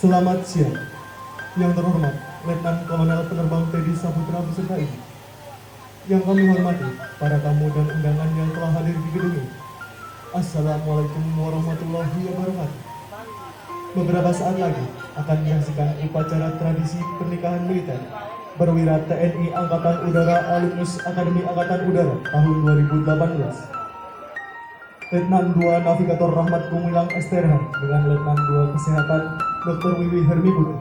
Selamat siang, yang terhormat Letnan Kolonel Penerbang Teddy Saputra beserta ibu. Yang kami hormati para tamu dan undangan yang telah hadir di gedung ini. Assalamualaikum warahmatullahi wabarakatuh. Beberapa saat lagi akan menyaksikan upacara tradisi pernikahan militer perwira TNI Angkatan Udara alumnus Akademi Angkatan Udara tahun 2018. Letnan 2 Navigator Rahmat Gumilang Esterhan dengan Letnan 2 Kesehatan Dr. Wiwi Hermiputri.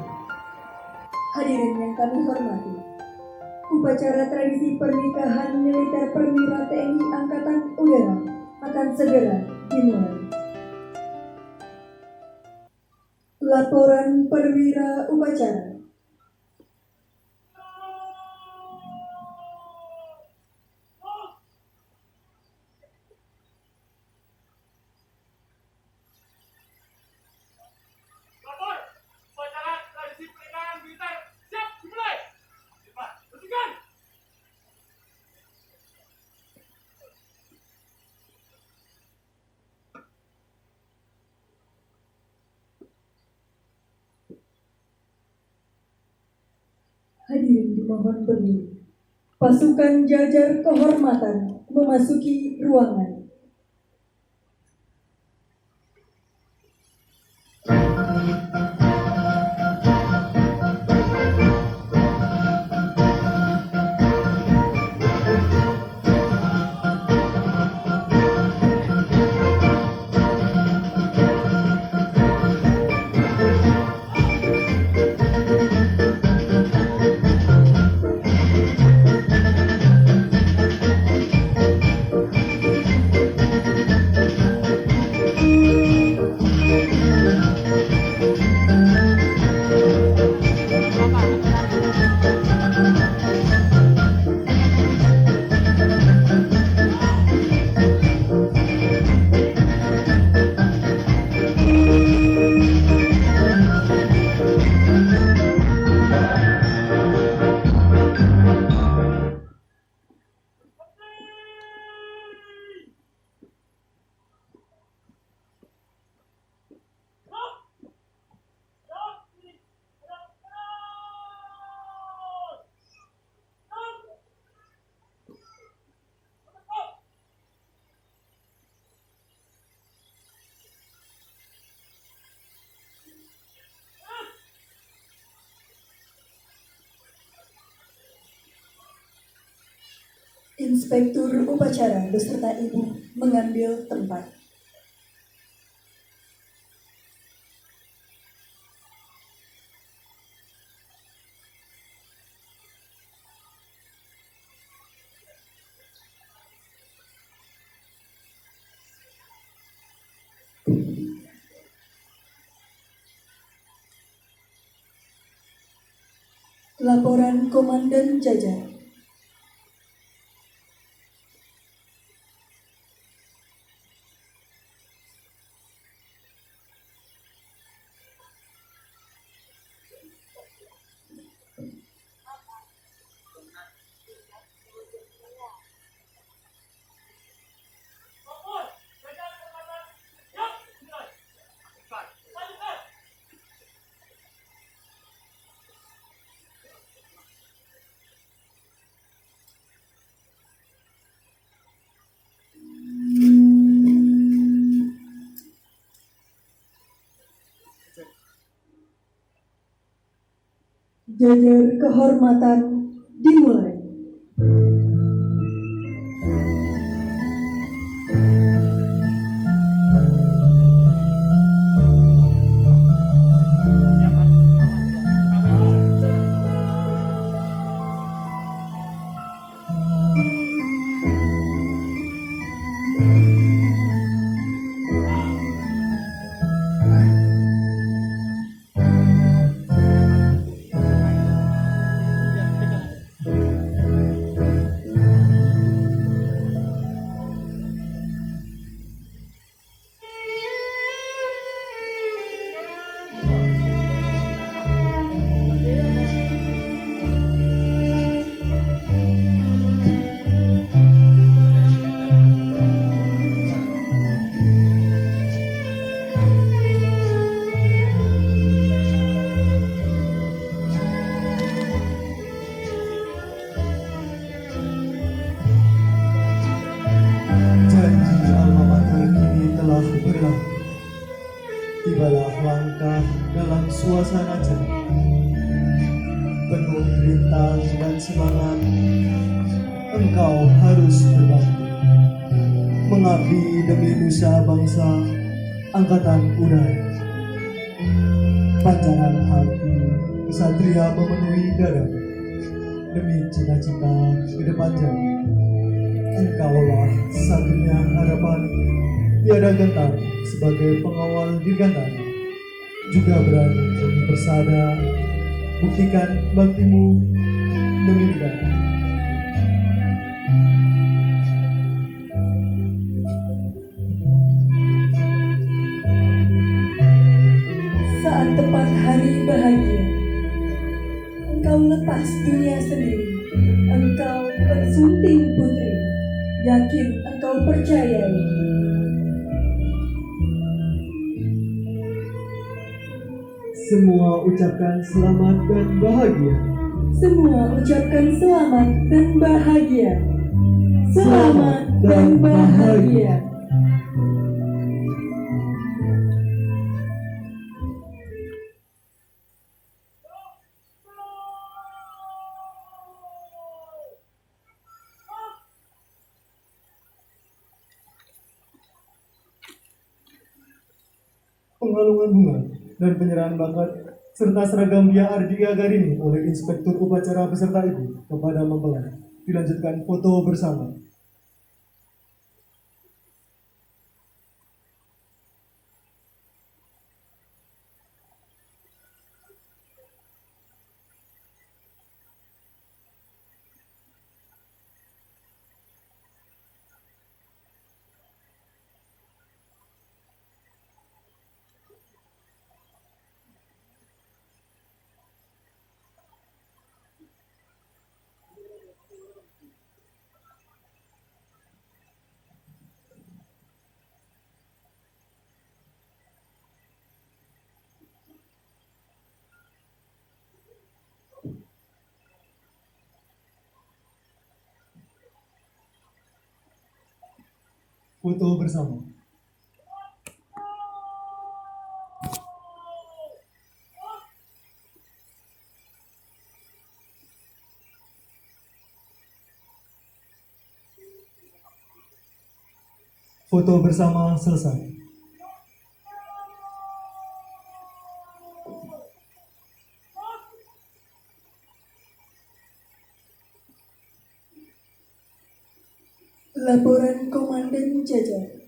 Hadirin yang kami hormati, upacara tradisi pernikahan militer perwira TNI Angkatan Udara akan segera dimulai. Laporan perwira upacara. Hadirin dimohon berdiri. Pasukan jajar kehormatan memasuki ruangan. Inspektur upacara beserta ibu mengambil tempat. Laporan Komandan Jajar. Jajar kehormatan dimulai. dalam suasana cerah, penuh bintang dan semangat. Engkau harus berbakti, mengabdi demi nusa bangsa angkatan udara. Pancaran hati kesatria memenuhi dada demi cita-cita ke depan jaya. Engkaulah satunya harapan, tiada gentar sebagai pengawal dirgantara. Juga berani demi persada, buktikan baktimu demi negara. Saat tepat hari bahagia, engkau lepas dunia sendiri. Engkau bersunting putri, yakin engkau percayai. Semua ucapkan selamat dan bahagia. Semua ucapkan selamat dan bahagia. Selamat dan bahagia. Pengalungan bunga dan penyerahan bakat serta seragam Dia Ardi Agarini oleh Inspektur Upacara beserta Ibu kepada mempelai. Dilanjutkan foto bersama. Foto bersama. Foto bersama selesai. Laporan Komandan Jajar.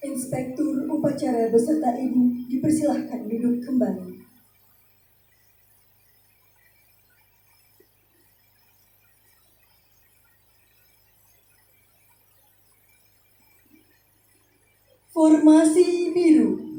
Inspektur Upacara beserta Ibu dipersilahkan duduk kembali. Formasi biru.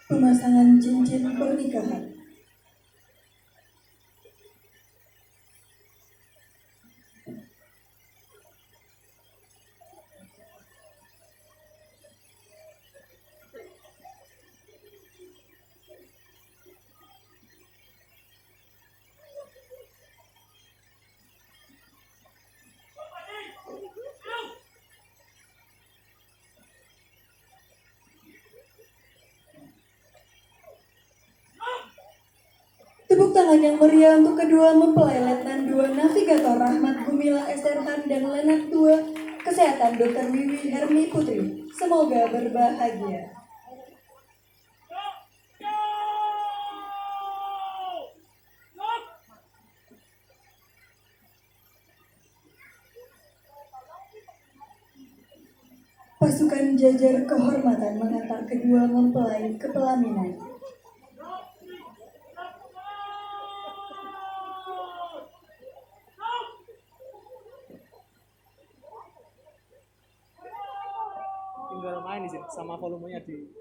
Pemasangan cincin pernikahan. tangan yang meriah untuk kedua mempelai Letnan 2 Navigator Rahmat Gumilang SRH dan Letnan 2 Kesehatan Dr. Wiwi Hermi Putri. Semoga berbahagia. Pasukan jajar kehormatan mengantar kedua mempelai ke pelaminan. Tinggal main di sini sama volumenya di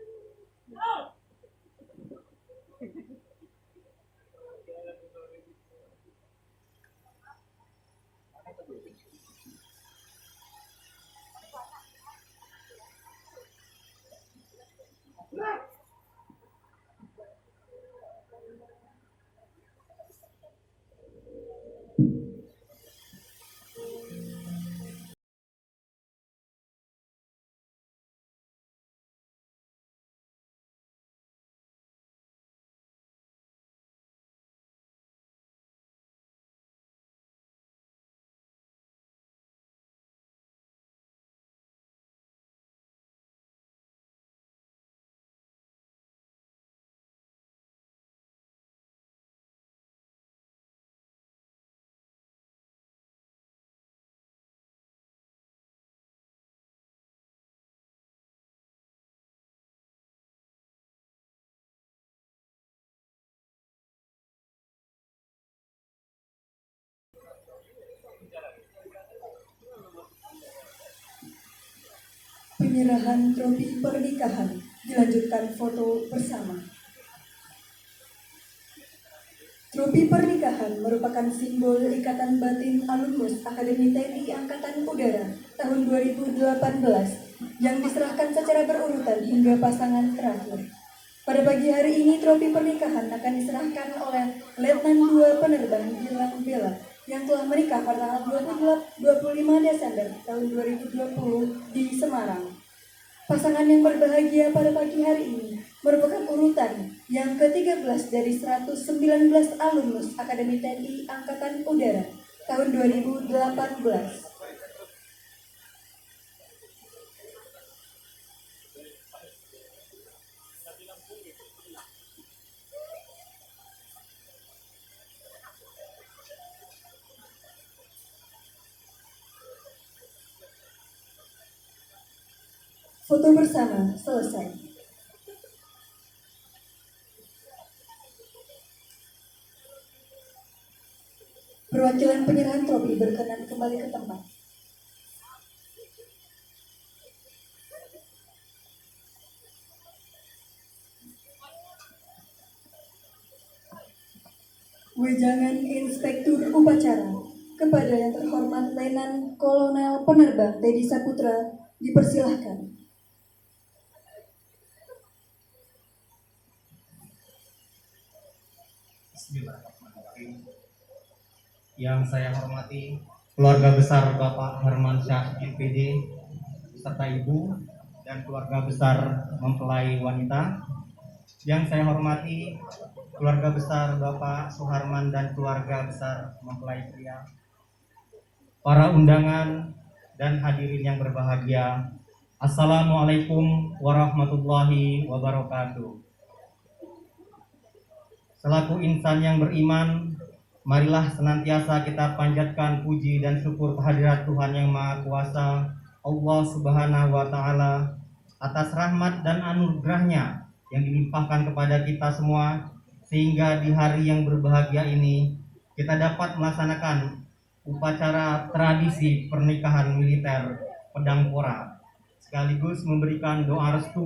Penyerahan trofi pernikahan dilanjutkan foto bersama. Trofi pernikahan merupakan simbol ikatan batin alumnus Akademi TNI Angkatan Udara tahun 2018 yang diserahkan secara berurutan hingga pasangan terakhir. Pada pagi hari ini trofi pernikahan akan diserahkan oleh Letnan 2 Penerbang Gilang Bella yang telah menikah pada tanggal 25 Desember tahun 2020 di Semarang. Pasangan yang berbahagia pada pagi hari ini merupakan urutan yang ke-13 dari 119 alumnus Akademi TNI Angkatan Udara tahun 2018. Foto bersama selesai. Perwakilan penyerahan trofi berkenan kembali ke tempat. Wejangan Inspektur Upacara kepada yang terhormat Letnan Kolonel Penerbang Teddy Saputra dipersilahkan. Bismillahirrahmanirrahim. Yang saya hormati keluarga besar Bapak Herman Syah MPD beserta Ibu dan keluarga besar mempelai wanita. Yang saya hormati keluarga besar Bapak Suharman dan keluarga besar mempelai pria. Para undangan dan hadirin yang berbahagia. Assalamualaikum warahmatullahi wabarakatuh. Selaku insan yang beriman, marilah senantiasa kita panjatkan puji dan syukur kehadirat Tuhan yang Maha Kuasa, Allah Subhanahu wa Ta'ala, atas rahmat dan anugerahnya yang dilimpahkan kepada kita semua, sehingga di hari yang berbahagia ini kita dapat melaksanakan upacara tradisi pernikahan militer Pedang Pora, sekaligus memberikan doa restu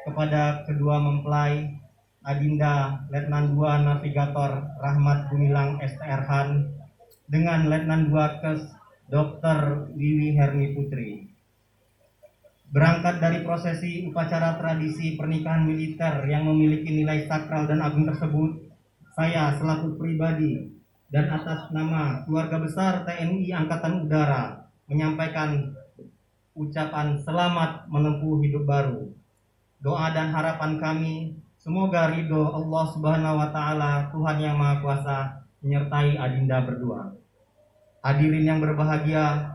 kepada kedua mempelai Adinda Letnan 2 Navigator Rahmat Gumilang STRH dengan Letnan 2 Kes Dr. Wiwi Hermi Putri. Berangkat dari prosesi upacara tradisi pernikahan militer yang memiliki nilai sakral dan agung tersebut, saya selaku pribadi dan atas nama keluarga besar TNI Angkatan Udara menyampaikan ucapan selamat menempuh hidup baru. Doa dan harapan kami Semoga ridho Allah Subhanahu wa Ta'ala, Tuhan yang Maha Kuasa, menyertai adinda berdua. Hadirin yang berbahagia,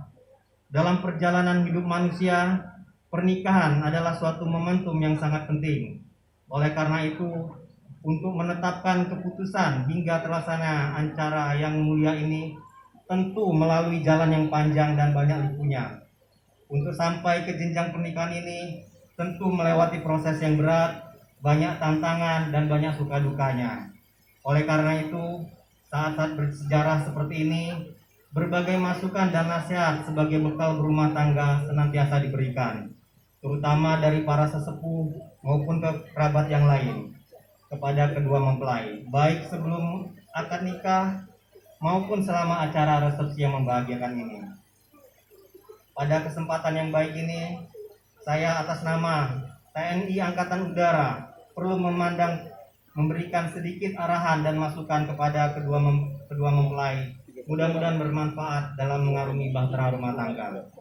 dalam perjalanan hidup manusia, pernikahan adalah suatu momentum yang sangat penting. Oleh karena itu, untuk menetapkan keputusan hingga terlaksana acara yang mulia ini, tentu melalui jalan yang panjang dan banyak likunya. Untuk sampai ke jenjang pernikahan ini, tentu melewati proses yang berat, banyak tantangan dan banyak suka dukanya. Oleh karena itu, saat-saat bersejarah seperti ini, berbagai masukan dan nasihat sebagai bekal berumah tangga senantiasa diberikan, terutama dari para sesepuh maupun kerabat yang lain kepada kedua mempelai, baik sebelum akad nikah maupun selama acara resepsi yang membahagiakan ini. Pada kesempatan yang baik ini, saya atas nama TNI Angkatan Udara perlu memberikan sedikit arahan dan masukan kepada kedua mempelai. Mudah-mudahan bermanfaat dalam mengarungi bahtera rumah tangga.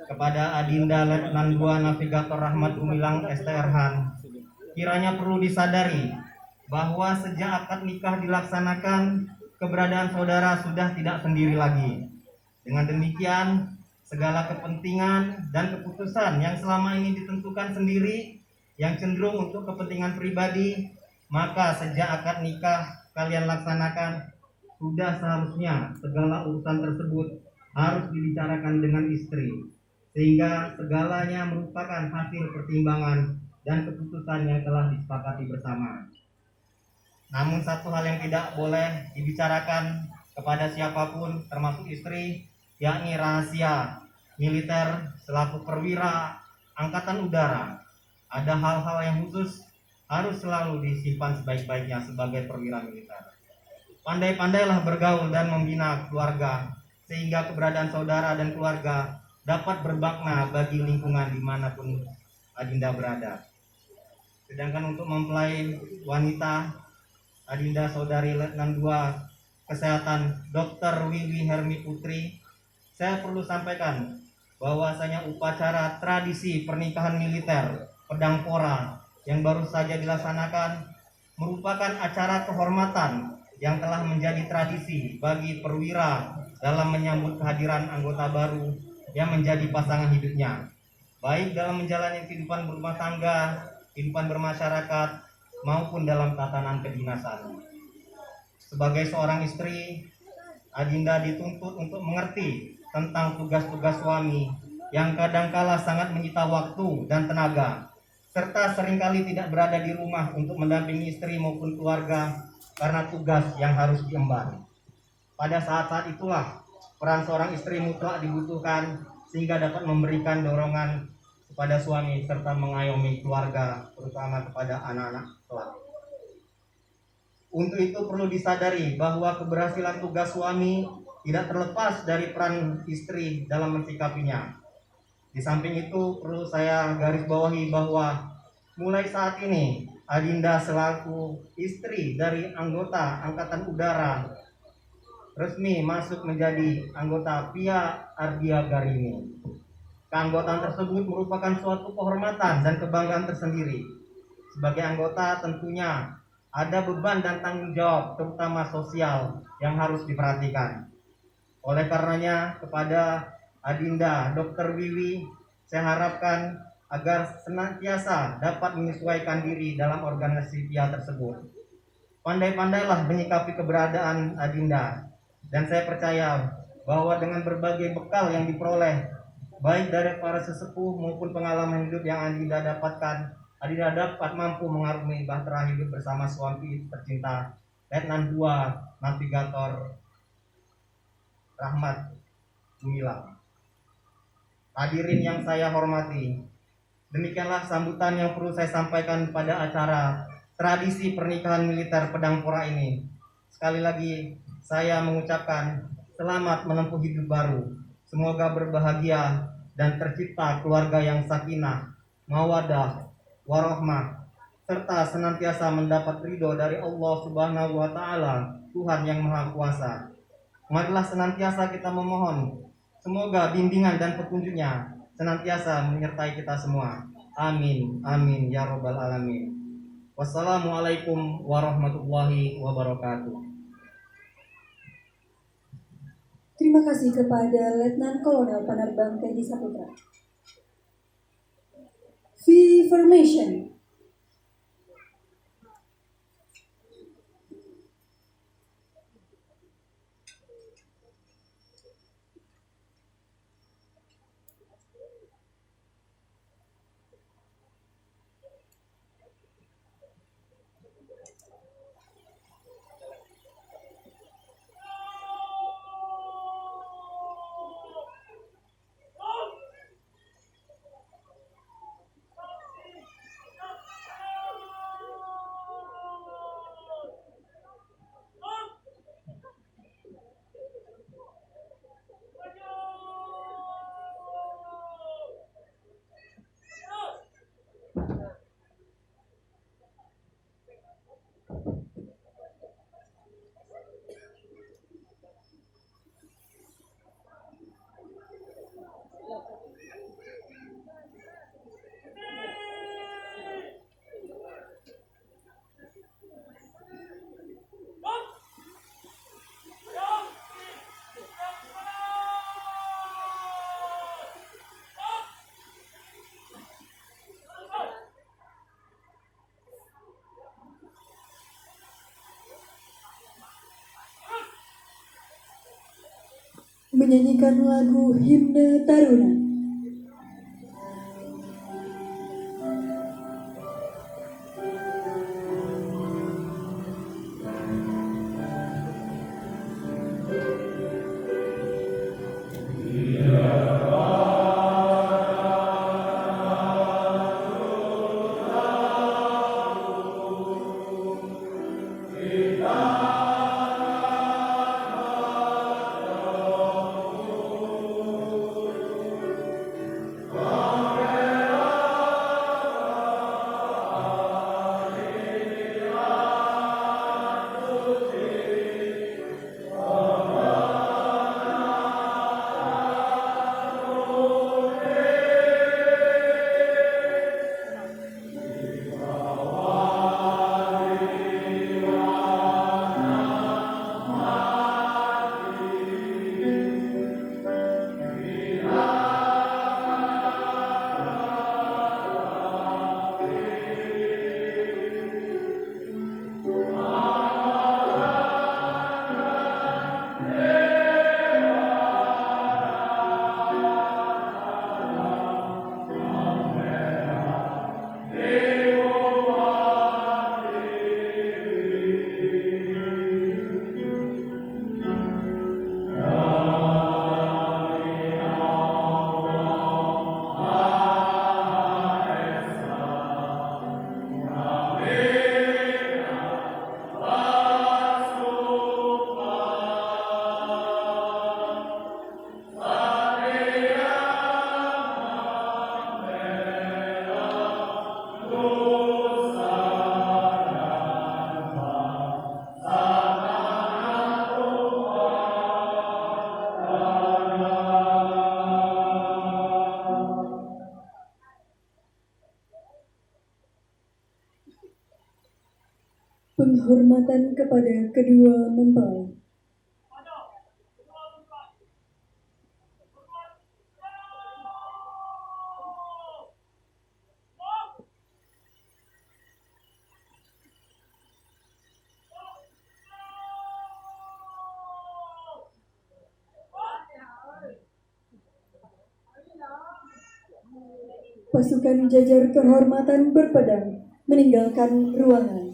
Kepada Adinda Letnan 2 Navigator Rahmat Gumilang STRhan, kiranya perlu disadari bahwa sejak akad nikah dilaksanakan, keberadaan saudara sudah tidak sendiri lagi. Dengan demikian, segala kepentingan dan keputusan yang selama ini ditentukan sendiri, yang cenderung untuk kepentingan pribadi, maka sejak akad nikah kalian laksanakan, sudah seharusnya segala urusan tersebut harus dibicarakan dengan istri, sehingga segalanya merupakan hasil pertimbangan dan keputusan yang telah disepakati bersama. Namun satu hal yang tidak boleh dibicarakan kepada siapapun, termasuk istri, yakni rahasia militer selaku perwira Angkatan Udara. Ada hal-hal yang khusus harus selalu disimpan sebaik-baiknya sebagai perwira militer. Pandai-pandailah bergaul dan membina keluarga, sehingga keberadaan saudara dan keluarga dapat bermakna bagi lingkungan dimanapun Adinda berada. Sedangkan untuk mempelai wanita, Adinda Saudari Letnan 2 Kesehatan Dr. Wiwi Hermi Putri, saya perlu sampaikan bahwasanya upacara tradisi pernikahan militer Pedangpora yang baru saja dilaksanakan merupakan acara kehormatan yang telah menjadi tradisi bagi perwira dalam menyambut kehadiran anggota baru yang menjadi pasangan hidupnya, baik dalam menjalani kehidupan berumah tangga, kehidupan bermasyarakat, maupun dalam tatanan kedinasan. Sebagai seorang istri, Adinda dituntut untuk mengerti tentang tugas-tugas suami yang kadangkala sangat menyita waktu dan tenaga, serta seringkali tidak berada di rumah untuk mendampingi istri maupun keluarga karena tugas yang harus diemban. Pada saat-saat itulah peran seorang istri mutlak dibutuhkan, sehingga dapat memberikan dorongan kepada suami serta mengayomi keluarga, terutama kepada anak-anak kelak. Untuk itu perlu disadari bahwa keberhasilan tugas suami tidak terlepas dari peran istri dalam mensikapinya. Di samping itu perlu saya garis bawahi bahwa mulai saat ini Adinda selaku istri dari anggota Angkatan Udara resmi masuk menjadi anggota PIA Ardia Garini. Keanggotaan tersebut merupakan suatu kehormatan dan kebanggaan tersendiri. Sebagai anggota tentunya ada beban dan tanggung jawab terutama sosial yang harus diperhatikan. Oleh karenanya kepada Adinda Dr. Wiwi, saya harapkan agar senantiasa dapat menyesuaikan diri dalam organisasi PIA tersebut. Pandai-pandailah menyikapi keberadaan Adinda, dan saya percaya bahwa dengan berbagai bekal yang diperoleh, baik dari para sesepuh maupun pengalaman hidup yang Adinda dapatkan, Adinda dapat mampu mengarungi bahtera hidup bersama suami tercinta, Letnan 2 Navigator Rahmat Gumilang. Hadirin yang saya hormati, demikianlah sambutan yang perlu saya sampaikan pada acara tradisi pernikahan militer Pedangpora ini. Sekali lagi saya mengucapkan selamat menempuh hidup baru. Semoga berbahagia dan tercipta keluarga yang sakinah, mawadah, warahmah, serta senantiasa mendapat ridho dari Allah Subhanahu wa Ta'ala, Tuhan yang Maha Kuasa. Marilah senantiasa kita memohon, semoga bimbingan dan petunjuknya senantiasa menyertai kita semua. Amin, amin, ya robbal alamin. Wassalamualaikum warahmatullahi wabarakatuh. Terima kasih kepada Letnan Kolonel Penerbang Teddy Saputra. V-Formation. Menyanyikan lagu Himne Taruna. Penghormatan kepada kedua mempelai. Pasukan jajar kehormatan berpedang meninggalkan ruangan.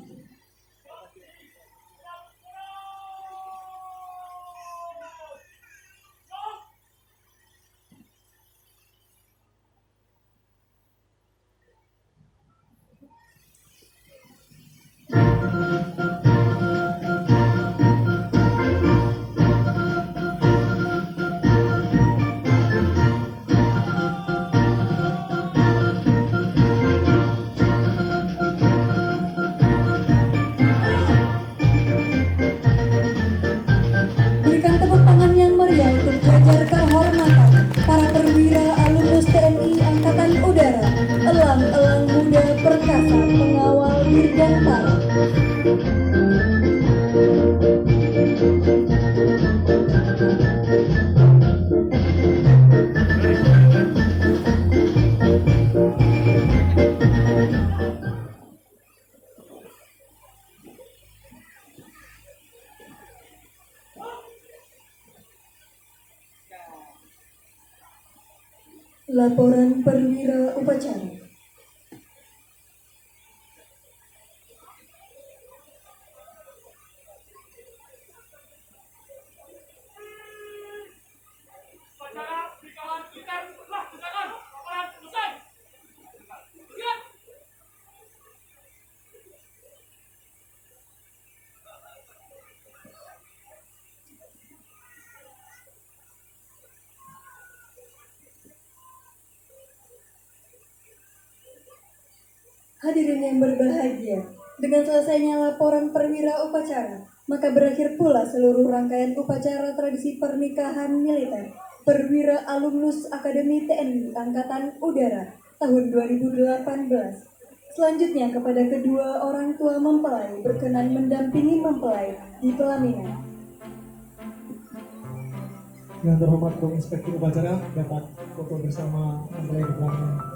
Laporan perwira upacara. Hadirin yang berbahagia, dengan selesainya laporan perwira upacara, maka berakhir pula seluruh rangkaian upacara tradisi pernikahan militer perwira alumnus Akademi TNI Angkatan Udara tahun 2018. Selanjutnya kepada kedua orang tua mempelai berkenan mendampingi mempelai di pelaminan. Yang terhormat Bapak Inspektur Upacara dapat foto bersama mempelai di pelaminan.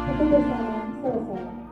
Satu bersama selesai.